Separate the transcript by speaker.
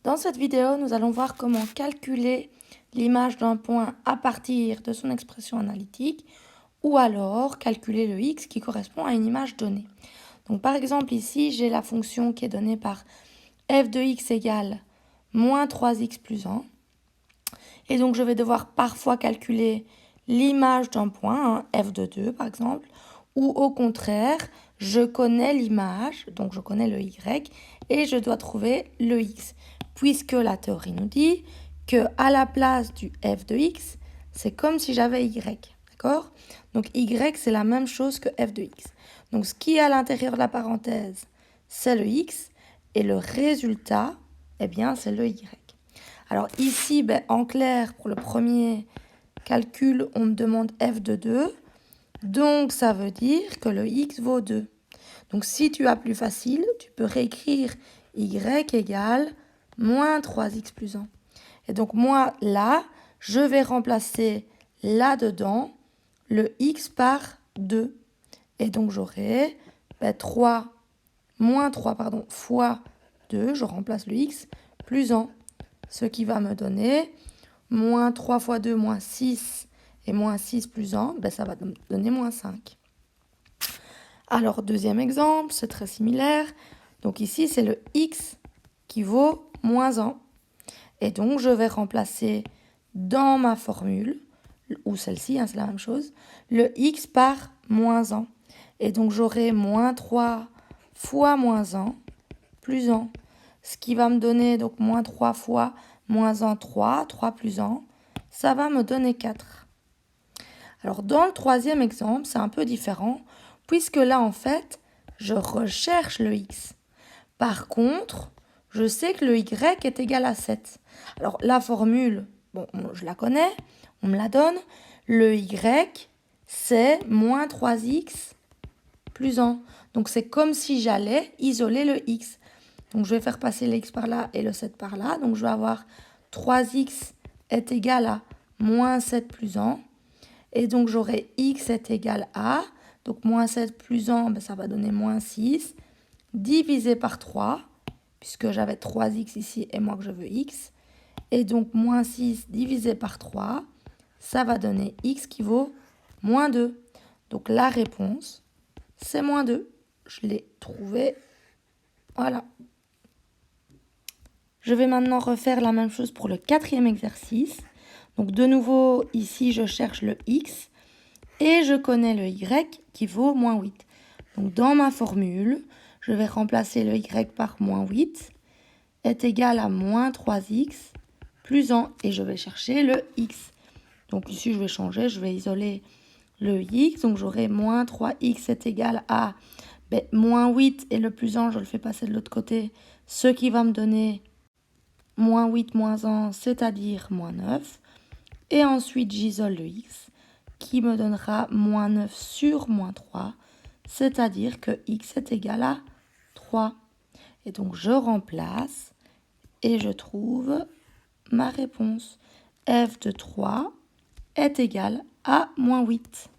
Speaker 1: Dans cette vidéo, nous allons voir comment calculer l'image d'un point à partir de son expression analytique ou alors calculer le x qui correspond à une image donnée. Donc par exemple ici, j'ai la fonction qui est donnée par f de x égale moins 3x plus 1. Et donc je vais devoir parfois calculer l'image d'un point, f de 2 par exemple, ou au contraire, je connais l'image, donc je connais le y, et je dois trouver le x, puisque la théorie nous dit que à la place du f de x, c'est comme si j'avais y, d'accord? Donc y, c'est la même chose que f de x. Donc ce qui est à l'intérieur de la parenthèse, c'est le x, et le résultat, eh bien, c'est le y. Alors ici, en clair, pour le premier calcul, on me demande f de 2. Donc, ça veut dire que le x vaut 2. Donc, si tu as plus facile, tu peux réécrire y égale moins 3x plus 1. Et donc, moi, là, je vais remplacer là-dedans le x par 2. Et donc, j'aurai moins 3 fois 2, je remplace le x, plus 1. Ce qui va me donner moins 3 fois 2, moins 6. Et moins 6 plus 1, ça va me donner moins 5. Alors, deuxième exemple, c'est très similaire. Donc ici, c'est le x qui vaut moins 1. Et donc, je vais remplacer dans ma formule, ou celle-ci, c'est la même chose, le x par moins 1. Et donc, j'aurai moins 3 fois moins 1 plus 1. Ce qui va me donner donc moins 3 fois moins 1, 3 plus 1. Ça va me donner 4. Alors, dans le troisième exemple, c'est un peu différent, puisque là, en fait, je recherche le x. Par contre, je sais que le y est égal à 7. Alors, la formule, je la connais, on me la donne. Le y, c'est moins 3x plus 1. Donc, c'est comme si j'allais isoler le x. Donc, je vais faire passer le x par là et le 7 par là. Donc, je vais avoir 3x est égal à moins 7 plus 1. Et donc, j'aurai x est égal à, donc moins 7 plus 1, ça va donner moins 6, divisé par 3, puisque j'avais 3x ici et moi que je veux x. Et donc, moins 6 divisé par 3, ça va donner x qui vaut moins 2. Donc, la réponse, c'est moins 2. Je l'ai trouvé. Voilà. Je vais maintenant refaire la même chose pour le quatrième exercice. Donc, de nouveau, ici, je cherche le x. Et je connais le y qui vaut moins 8. Donc, dans ma formule, je vais remplacer le y par moins 8 est égal à moins 3x plus 1. Et je vais chercher le x. Donc, ici, je vais changer. Je vais isoler le x. Donc, j'aurai moins 3x est égal à moins 8. Et le plus 1, je le fais passer de l'autre côté. Ce qui va me donner moins 8 moins 1, c'est-à-dire moins 9. Et ensuite, j'isole le x, qui me donnera moins 9 sur moins 3, c'est-à-dire que x est égal à 3. Et donc, je remplace et je trouve ma réponse. F de 3 est égal à moins 8.